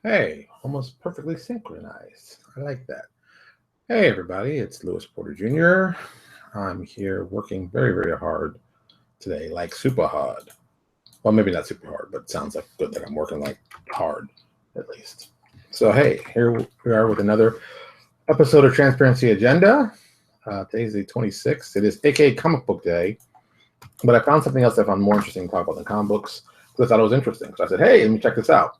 Hey, almost perfectly synchronized. I like that. Hey, everybody, it's Lewis Porter Jr. I'm here working very, very hard today, like super hard. Well, maybe not super hard, but it sounds like good that I'm working like hard, at least. So, hey, here we are with another episode of Transparency Agenda. Today's the 26th. It is AKA Comic Book Day, but I found something else I found more interesting to talk about than comic books because I thought it was interesting. So I said, hey, let me check this out.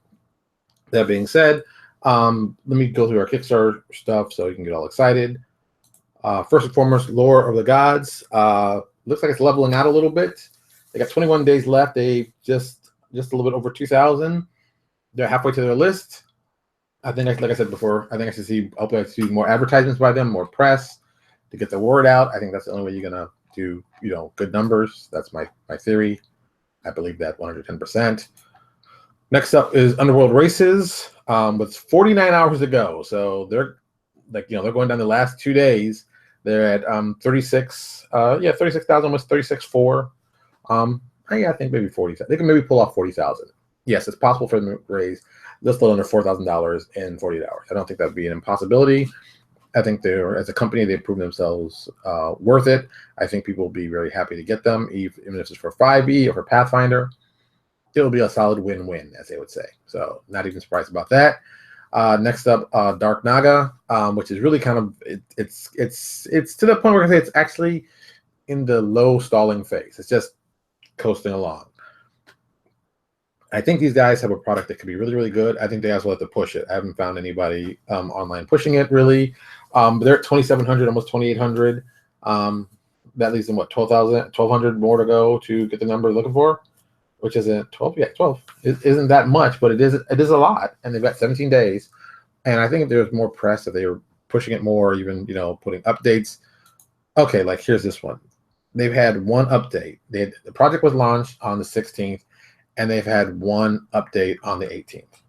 That being said, let me go through our Kickstarter stuff so you can get all excited. First and foremost, Lore of the Gods. Looks like it's leveling out a little bit. They got 21 days left. They just a little bit over 2,000. They're halfway to their list. I think, like I said before, I think I should see, hopefully I see more advertisements by them, more press to get the word out. I think that's the only way you're gonna do, good numbers. That's my theory. I believe that 110%. Next up is Underworld Races, with 49 hours to go. So they're they're going down the last 2 days. They're at 36, 36,000, almost 36.4. I think maybe 40. They can maybe pull off 40,000. Yes, it's possible for them to raise just a little under $4,000 in 48 hours. I don't think that would be an impossibility. I think they're, as a company, they've proven themselves worth it. I think people will be very happy to get them, even if it's for 5e or for Pathfinder. It'll be a solid win-win, as they would say. So not even surprised about that. Next up, Dark Naga, which is really kind of it's to the point where I say it's actually in the low stalling phase. It's just coasting along. I think these guys have a product that could be really, really good. I think they also have to push it. I haven't found anybody online pushing it really. They're at 2,700, almost 2,800. That leaves them what, 1,200 more to go to get the number they're looking for. Which isn't 12, yeah, 12. It isn't that much, but it is a lot, and they've got 17 days. And I think if there's more press, if they were pushing it more, even putting updates. Okay, like here's this one. They've had one update. The project was launched on the 16th, and they've had one update on the 18th.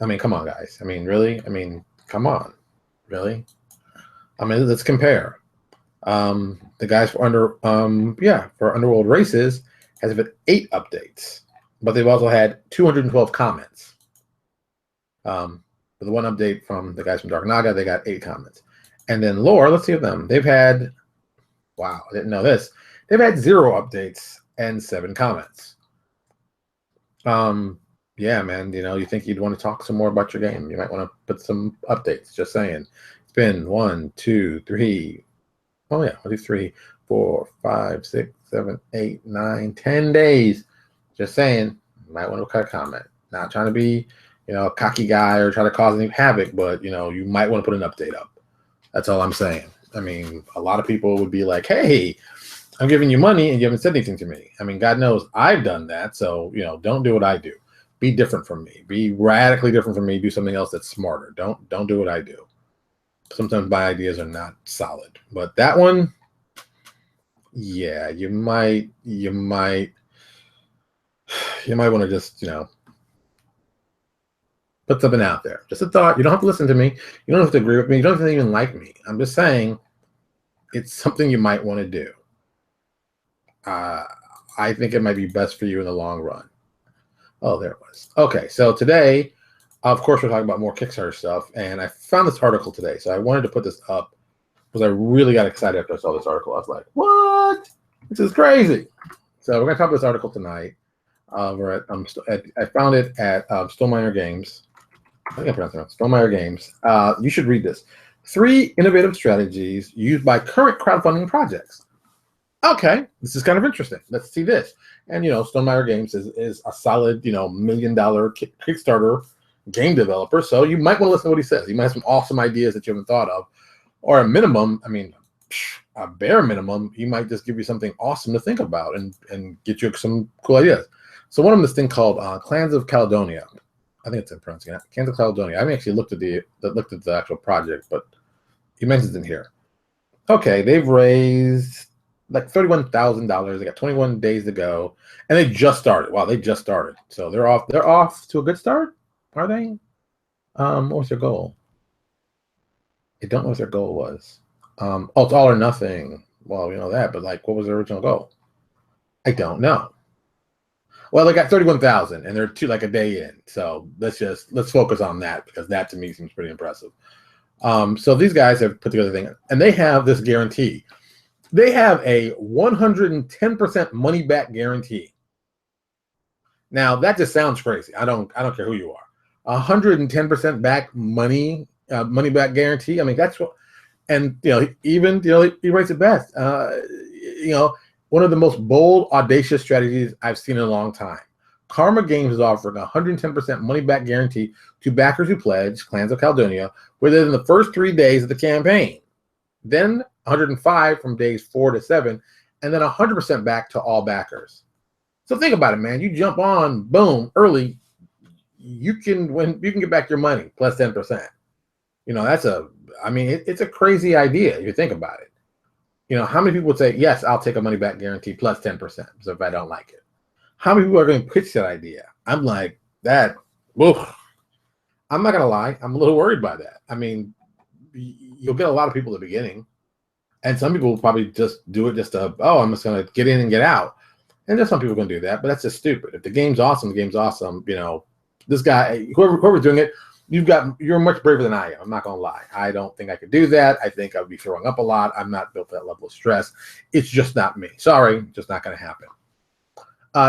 I mean, come on, guys. I mean, really? I mean, come on, really? I mean, let's compare. The guys for Underworld Races has had 8 updates, but they've also had 212 comments. For the one update from the guys from Dark Naga, they got 8 comments. And then Lore, let's see of them. They've had, wow, I didn't know this. They've had 0 updates and 7 comments. Yeah, man, you think you'd want to talk some more about your game. You might want to put some updates, just saying. It's been 1, 2, 3, oh yeah, 1, 2, 3, 4, 5, 6, 7, 8, 9, 10 days. Just saying, you might want to cut a comment. Not trying to be, a cocky guy or try to cause any havoc, but you might want to put an update up. That's all I'm saying. I mean, a lot of people would be like, hey, I'm giving you money and you haven't said anything to me. I mean, God knows I've done that. So, don't do what I do. Be different from me. Be radically different from me. Do something else that's smarter. Don't do what I do. Sometimes my ideas are not solid, but that one, yeah, you might want to just, put something out there. Just a thought. You don't have to listen to me. You don't have to agree with me. You don't have to even like me. I'm just saying it's something you might want to do. I think it might be best for you in the long run. Oh, there it was. Okay, so today, of course, we're talking about more Kickstarter stuff, and I found this article today, so I wanted to put this up because I really got excited after I saw this article. I was like, what? This is crazy. So we're going to talk about this article tonight. I found it at Stonemaier Games. I think I pronounced it right. Stonemaier Games. You should read this. 3 innovative strategies used by current crowdfunding projects. Okay, this is kind of interesting. Let's see this. And, Stonemaier Games is a solid, $1 million Kickstarter game developer. So you might want to listen to what he says. He might have some awesome ideas that you haven't thought of. Or a minimum, I mean, a bare minimum, he might just give you something awesome to think about and get you some cool ideas. So one of them, this thing called Clans of Caledonia. I think it's in pronouncing it. Clans of Caledonia. I haven't actually looked at the actual project, but he mentions it in here. Okay, they've raised like $31,000. They got 21 days to go, and they just started. Wow, they just started. So they're off. They're off to a good start. Are they? What was their goal? I don't know what their goal was. Oh, it's all or nothing. Well, we know that, but like, what was their original goal? I don't know. Well, they got 31,000, and they're like a day in. So let's focus on that, because that to me seems pretty impressive. So these guys have put together a thing, and they have this guarantee. They have a 110% money back guarantee. Now that just sounds crazy. I don't care who you are. 110% back money back guarantee. I mean, that's what, and even he writes it best. One of the most bold, audacious strategies I've seen in a long time. Karma Games is offering a 110% money back guarantee to backers who pledge Clans of Caledonia within the first 3 days of the campaign. Then 105 from days 4 to 7, and then 100% back to all backers. So think about it, man. You jump on, boom, early. You can get back your money plus 10%. It's a crazy idea if you think about it. How many people would say, yes, I'll take a money back guarantee plus 10%, so if I don't like it? How many people are going to pitch that idea? I'm like, that, woof. I'm not going to lie. I'm a little worried by that. I mean, you'll get a lot of people at the beginning, and some people will probably just do it just to, I'm just going to get in and get out. And there's some people going to do that, but that's just stupid. If the game's awesome, the game's awesome. This guy, whoever's doing it, you're much braver than I am. I'm not going to lie. I don't think I could do that. I think I would be throwing up a lot. I'm not built for that level of stress. It's just not me. Sorry, just not going to happen.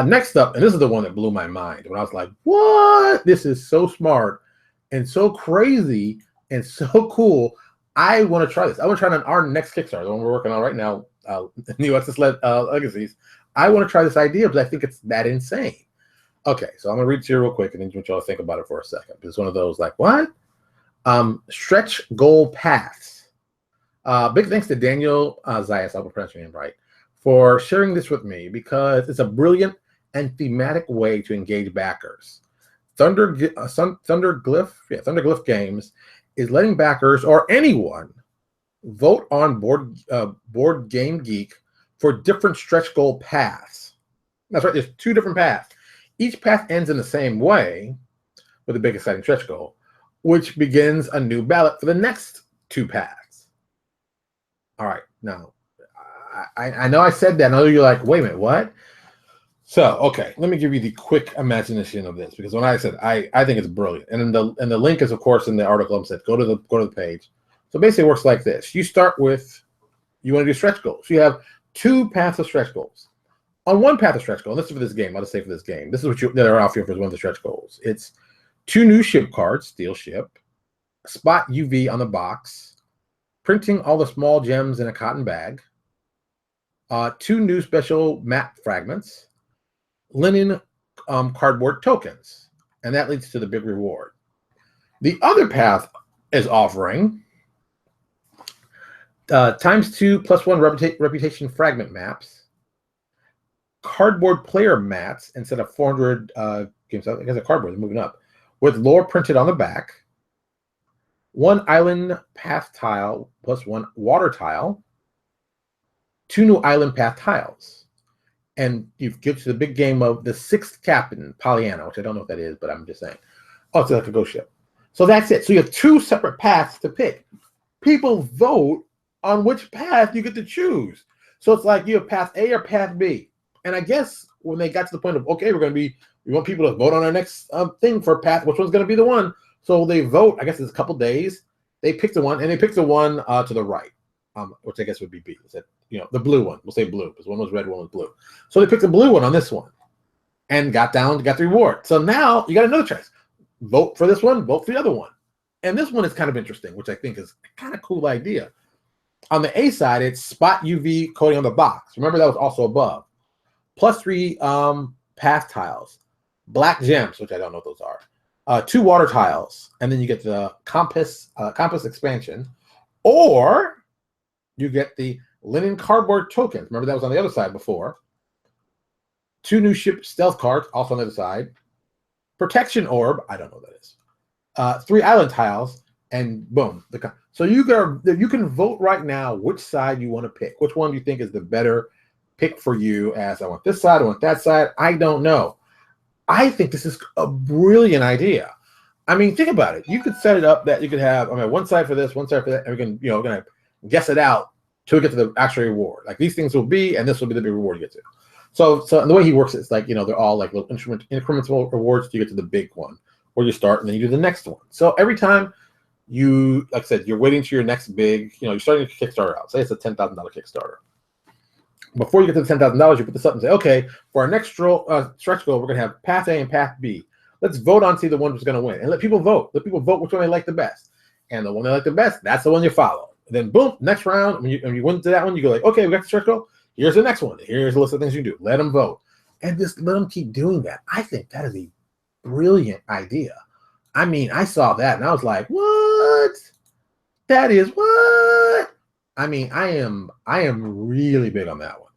Next up, and this is the one that blew my mind when I was like, what? This is so smart and so crazy and so cool. I want to try this. I want to try it on our next Kickstarter, the one we're working on right now, New Access Legacies. I want to try this idea because I think it's that insane. Okay, so I'm going to read to you real quick, and then want y'all to think about it for a second. It's one of those like, what? Stretch goal paths. Big thanks to Daniel Zayas, I will pronounce your name right, for sharing this with me, because it's a brilliant and thematic way to engage backers. Thunderglyph Games is letting backers or anyone vote on Board Game Geek for different stretch goal paths. That's right, there's 2 different paths. Each path ends in the same way, with a big exciting stretch goal, which begins a new ballot for the next 2 paths. All right, now, I know I said that. I know you're like, wait a minute, what? So, okay, let me give you the quick imagination of this, because when I said I think it's brilliant, and the link is of course in the article. I'm said go to the page. So basically, it works like this: you start with, you want to do stretch goals. So you have 2 paths of stretch goals. On one path of stretch goal, and this is for this game. I'll just say for this game, this is what that are out here for one of the stretch goals. It's 2 new ship cards, steel ship, spot UV on the box, printing all the small gems in a cotton bag, 2 new special map fragments, linen cardboard tokens, and that leads to the big reward. The other path is offering ×2 +1 reputation fragment maps, cardboard player mats instead of 400 games. I guess a cardboard is moving up, with lore printed on the back, 1 island path tile +1 water tile, 2 new island path tiles. And you get to the big game of the 6th captain, Pollyanna, which I don't know what that is, but I'm just saying. Oh, it's like a ghost ship. So that's it. So you have 2 separate paths to pick. People vote on which path you get to choose. So it's like you have path A or path B. And I guess when they got to the point of, okay, we want people to vote on our next thing for path, which one's going to be the one. So they vote, I guess it's a couple days. They picked the one, and they picked the one to the right, which I guess would be B. Is that, the blue one. We'll say blue, because one was red, one was blue. So they picked the blue one on this one and got the reward. So now you got another choice. Vote for this one, vote for the other one. And this one is kind of interesting, which I think is a kind of cool idea. On the A side, it's spot UV coating on the box. Remember, that was also above. +3 path tiles, black gems, which I don't know what those are, 2 water tiles, and then you get the compass expansion, or you get the linen cardboard tokens. Remember, that was on the other side before. 2 new ship stealth cards, also on the other side. Protection orb, I don't know what that is. 3 island tiles, and boom. So you can vote right now which side you want to pick. Which one do you think is the better pick for you? As I want this side, I want that side. I don't know. I think this is a brilliant idea. I mean, think about it. You could set it up that you could have, one side for this, one side for that, and we can, we're gonna guess it out till we get to the actual reward. Like, these things will be, and this will be the big reward you get to. So the way he works is like, they're all like little incremental rewards till you get to the big one, where you start and then you do the next one. So every time you, like I said, you're waiting to your next big, you're starting a Kickstarter out. Say it's a $10,000 Kickstarter. Before you get to the $10,000, you put this up and say, okay, for our next stretch goal, we're going to have path A and path B. Let's vote on see the one who's going to win, and let people vote. Let people vote which one they like the best, and the one they like the best, that's the one you follow. And then boom, next round, when you went to that one, you go like, okay, we got the stretch goal. Here's the next one. Here's a list of things you do. Let them vote, and just let them keep doing that. I think that is a brilliant idea. I mean, I saw that and I was like, what? That is what? I mean, I am really big on that one.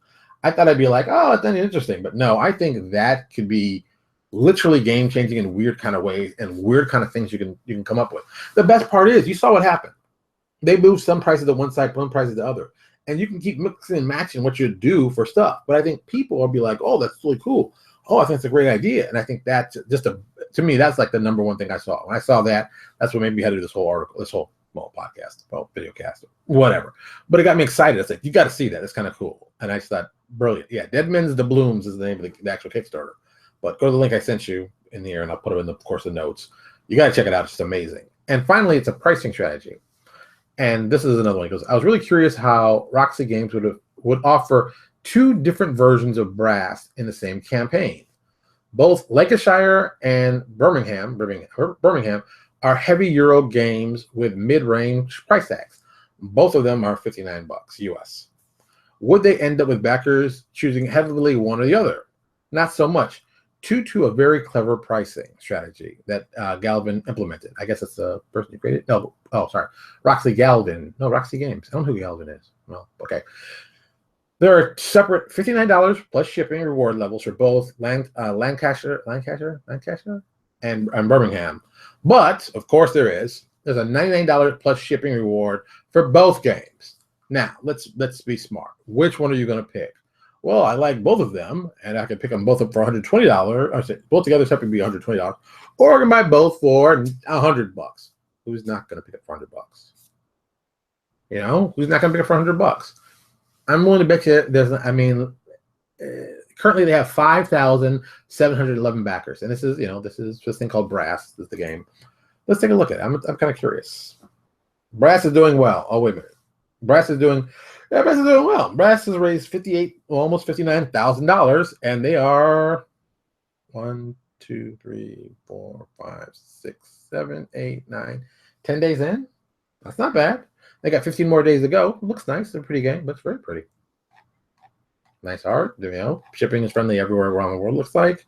I thought I'd be like, oh, that's interesting. But no, I think that could be literally game changing in weird kind of ways and weird kind of things you can come up with. The best part is you saw what happened. They moved some prices to one side, one price to the other. And you can keep mixing and matching what you do for stuff. But I think people will be like, oh, that's really cool. Oh, I think it's a great idea. And I think that to me, that's like the number one thing I saw. When I saw that, that's what made me had to do this whole article, this whole podcast, video cast, whatever. But it got me excited. It's like, you got to see that. It's kind of cool. And I just thought, brilliant. Yeah, Dead Men's The Blooms is the name of the actual Kickstarter. But go to the link I sent you in here, and I'll put it in the course of notes. You got to check it out. It's just amazing. And finally, it's a pricing strategy. And this is another one. He goes, I was really curious how Roxy Games would offer 2 different versions of Brass in the same campaign. Both Lancashire and Birmingham are heavy Euro games with mid-range price tags. Both of them are $59 US. Would they end up with backers choosing heavily one or the other? Not so much. To a very clever pricing strategy that Galvin implemented. I guess it's the person who created it. No, oh, sorry. Roxy Galvin. No, Roxy Games. I don't know who Galvin is. Well, okay. There are separate $59 plus shipping reward levels for both Lancashire and Birmingham. But, of course, there's a $99 plus shipping reward for both games. Now, let's be smart. Which one are you going to pick? Well, I like both of them, and I can pick them both up for $120. I say both together separately be $120, or I can buy both for $100. Who's not going to pick up for $100? Who's not going to pick up for $100? I'm willing to bet you currently they have 5,711 backers, and this is this thing called Brass. This is the game. Let's take a look at it. I'm kind of curious. Brass is doing well. Oh, wait a minute. Brass is doing well. Brass has raised almost $59,000, and they are 1, 2, 3, 4, 5, 6, 7, 8, 9, 10 days in. That's not bad. They got 15 more days to go. Looks nice. They're a pretty game. Looks very pretty. Nice art. Shipping is friendly everywhere around the world. Looks like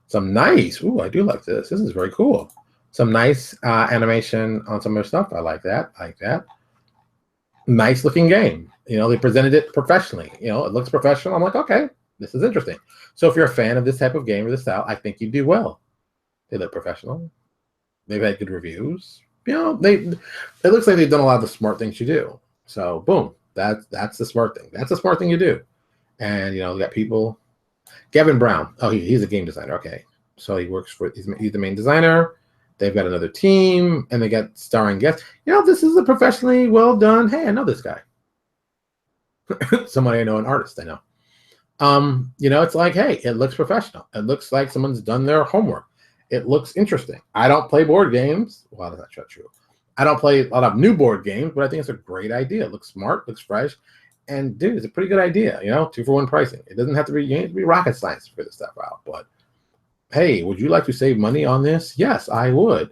some nice. Ooh, I do like this. This is very cool. Some nice animation on some of their stuff. I like that. Nice looking game. They presented it professionally. It looks professional. I'm like, okay, this is interesting. So if you're a fan of this type of game or this style, I think you do well. They look professional. They've had good reviews. It looks like they've done a lot of the smart things you do. So boom, that's the smart thing. That's the smart thing you do. And we got people. Gavin Brown. Oh, he's a game designer. Okay, so he's the main designer. They've got another team, and they got starring guests. This is a professionally well done. Hey, I know this guy. Somebody I know, an artist I know. It's like, hey, it looks professional. It looks like someone's done their homework. It looks interesting. I don't play board games. Well, that's not true. I don't play a lot of new board games, but I think it's a great idea. It looks smart, looks fresh, and dude, it's a pretty good idea. 2-for-1 pricing. It doesn't have to be. You don't have to be rocket science to figure this stuff out. But hey, would you like to save money on this? Yes, I would.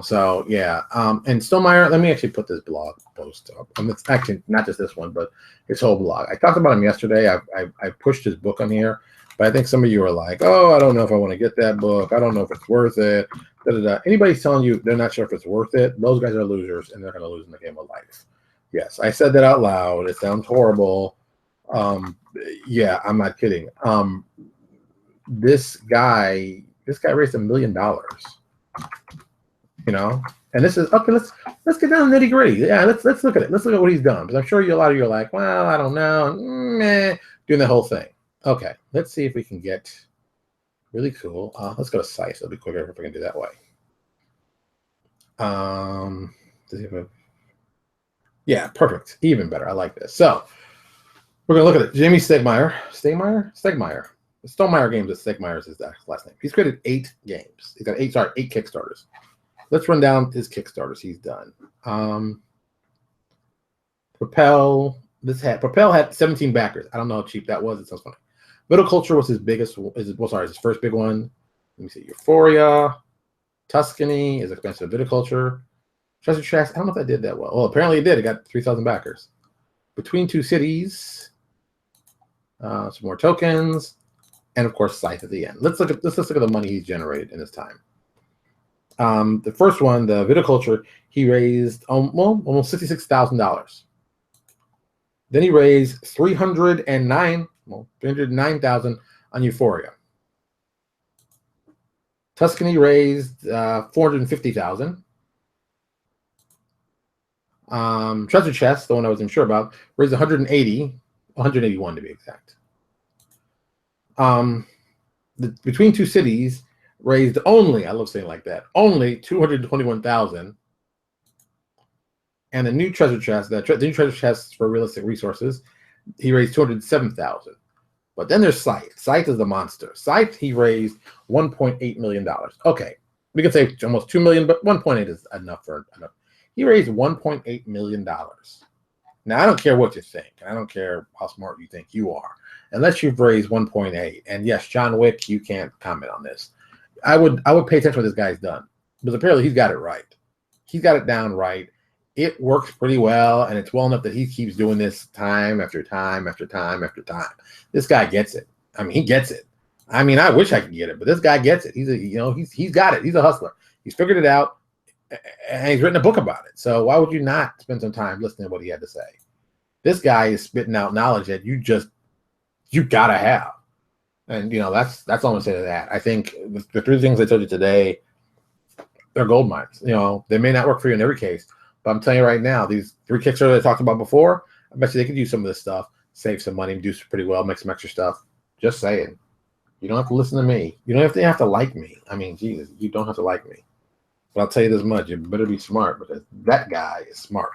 So yeah. And Stonemeyer, let me actually put this blog post up. It's actually not just this one, but his whole blog. I talked about him yesterday. I pushed his book on here, but I think some of you are like, oh, I don't know if I want to get that book. I don't know if it's worth it. Anybody's telling you they're not sure if it's worth it, those guys are losers, and they're going to lose in the game of life. Yes, I said that out loud. It sounds horrible. Yeah, I'm not kidding. This guy raised $1 million. And this is okay. Let's get down to nitty gritty. Yeah, let's look at it. Let's look at what he's done, because I'm sure a lot of you are like, well, I don't know, doing the whole thing. Okay, let's see if we can get really cool. Let's go to size. It'll be quicker if we can do that way. Yeah, perfect. Even better. I like this. So We're going to look at it. Jamie Stegmaier. Stegmaier. Stonemaier Games at Stegmaier is his last name. He's created 8 games. He's got 8 Kickstarters. Let's run down his Kickstarters he's done. Propel had 17 backers. I don't know how cheap that was. It sounds funny. Viticulture was his biggest. His first big one. Let me see. Euphoria, Tuscany is expensive. Viticulture, Treasure Chest. I don't know if that did that well. Well, apparently it did. It got 3,000 backers. Between Two Cities, some more tokens, and of course Scythe at the end. Let's look at the money he's generated in his time. The first one, the Viticulture, he raised almost $66,000. Then he raised $309,000 on Euphoria. Tuscany raised $450,000. Treasure Chest, the one I wasn't sure about, raised 181 to be exact. Between Two Cities raised only, I love saying it like that, only 221,000. And the new Treasure Chest, the new Treasure Chest for Realistic Resources, he raised 207,000. But then there's Scythe. Scythe is the monster. Scythe, he raised $1.8 million. Okay, we can say almost $2 million, but 1.8 is enough for enough. He raised $1.8 million. Now, I don't care what you think, and I don't care how smart you think you are, unless you've raised 1.8. And yes, John Wick, you can't comment on this. I would pay attention to what this guy's done, because apparently he's got it right. He's got it down right. It works pretty well, and it's well enough that he keeps doing this time after time after time after time. This guy gets it. I mean, he gets it. I mean, I wish I could get it, but this guy gets it. He's got it. He's a hustler. He's figured it out, and he's written a book about it. So why would you not spend some time listening to what he had to say? This guy is spitting out knowledge that you gotta have. And that's all I'm gonna say to that. I think the 3 things I told you today, they're gold mines. They may not work for you in every case. But I'm telling you right now, these 3 Kickstarters I talked about before, I bet you they could use some of this stuff, save some money, do pretty well, make some extra stuff. Just saying. You don't have to listen to me. You don't have to like me. I mean, Jesus, you don't have to like me. But I'll tell you this much. You better be smart, because that guy is smart.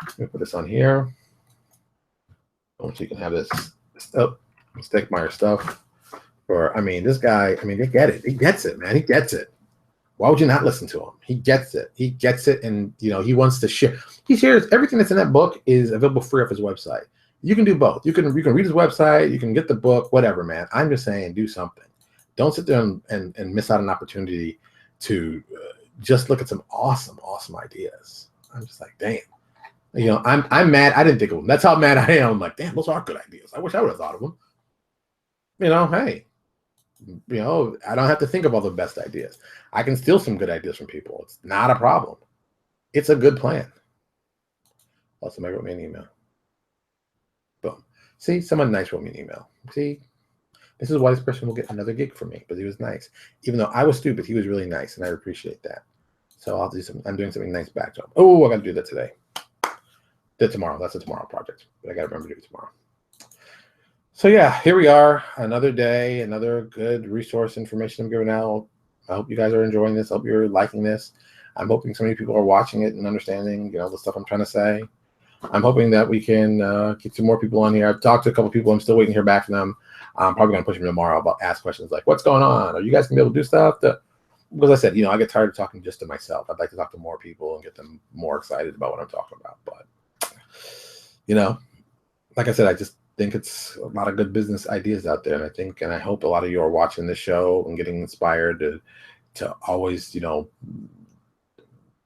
Let me put this on here. So you can have this Stegmaier stuff. This guy, they get it. He gets it, man. He gets it. Why would you not listen to him? He gets it. He gets it, and he wants to share. He shares everything that's in that book is available free off his website. You can do both. You can read his website. You can get the book. Whatever, man. I'm just saying, do something. Don't sit there and miss out an opportunity to just look at some awesome ideas. I'm just like, damn. I'm mad. I didn't think of them. That's how mad I am. I'm like, damn, those are good ideas. I wish I would have thought of them. Hey. I don't have to think of all the best ideas. I can steal some good ideas from people. It's not a problem. It's a good plan. Oh, somebody wrote me an email. Boom. See, someone nice wrote me an email. See, this is why this person will get another gig from me, but he was nice. Even though I was stupid, he was really nice, and I appreciate that. So I'm doing something nice back to him. Oh, I got to do that today. Tomorrow. That's a tomorrow project, but I got to remember to do it tomorrow. So yeah, here we are, another day, another good resource information I'm giving out. I hope you guys are enjoying this. I hope you're liking this. I'm hoping so many people are watching it and understanding, the stuff I'm trying to say. I'm hoping that we can get some more people on here. I've talked to a couple people. I'm still waiting to hear back from them. I'm probably going to push them tomorrow about ask questions like, what's going on? Are you guys going to be able to do stuff? Because I said, I get tired of talking just to myself. I'd like to talk to more people and get them more excited about what I'm talking about. But, like I said, I just think it's a lot of good business ideas out there, and I hope a lot of you are watching this show and getting inspired to always do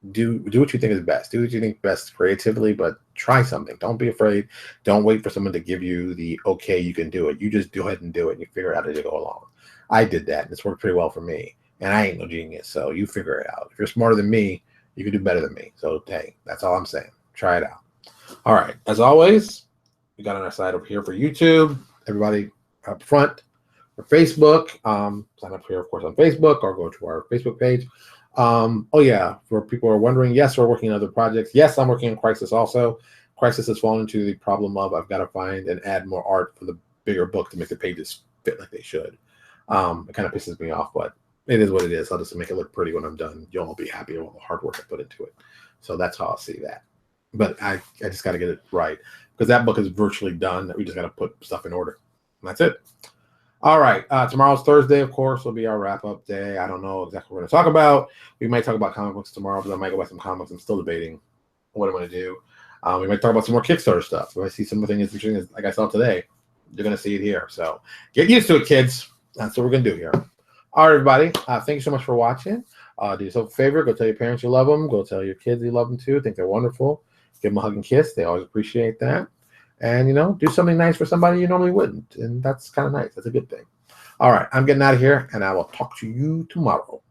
what you think is best. Do what you think best creatively, but try something. Don't be afraid. Don't wait for someone to give you the okay, you can do it. You just go ahead and do it, and you figure it out as you go along. I did that, and it's worked pretty well for me, and I ain't no genius, so you figure it out. If you're smarter than me, you can do better than me. So hey, that's all I'm saying. Try it out. All right, as always, we got on our side over here for YouTube. Everybody up front for Facebook. Sign up here, of course, on Facebook, or go to our Facebook page. Oh yeah, for people who are wondering, yes, we're working on other projects. Yes, I'm working on Crisis also. Crisis has fallen into the problem of I've got to find and add more art for the bigger book to make the pages fit like they should. It kind of pisses me off, but it is what it is. I'll just make it look pretty when I'm done. You'll all be happy with all the hard work I put into it. So that's how I'll see that. but I just got to get it right because that book is virtually done. We just got to put stuff in order. And that's it. All right. Tomorrow's Thursday, of course, will be our wrap-up day. I don't know exactly what we're going to talk about. We might talk about comic books tomorrow, but I might go buy some comics. I'm still debating what I'm going to do. We might talk about some more Kickstarter stuff. If I see something as interesting as like I saw today, you're going to see it here. So get used to it, kids. That's what we're going to do here. All right, everybody. Thank you so much for watching. Do yourself a favor. Go tell your parents you love them. Go tell your kids you love them too. Think they're wonderful. Give them a hug and kiss. They always appreciate that. And, do something nice for somebody you normally wouldn't. And that's kind of nice. That's a good thing. All right. I'm getting out of here, and I will talk to you tomorrow.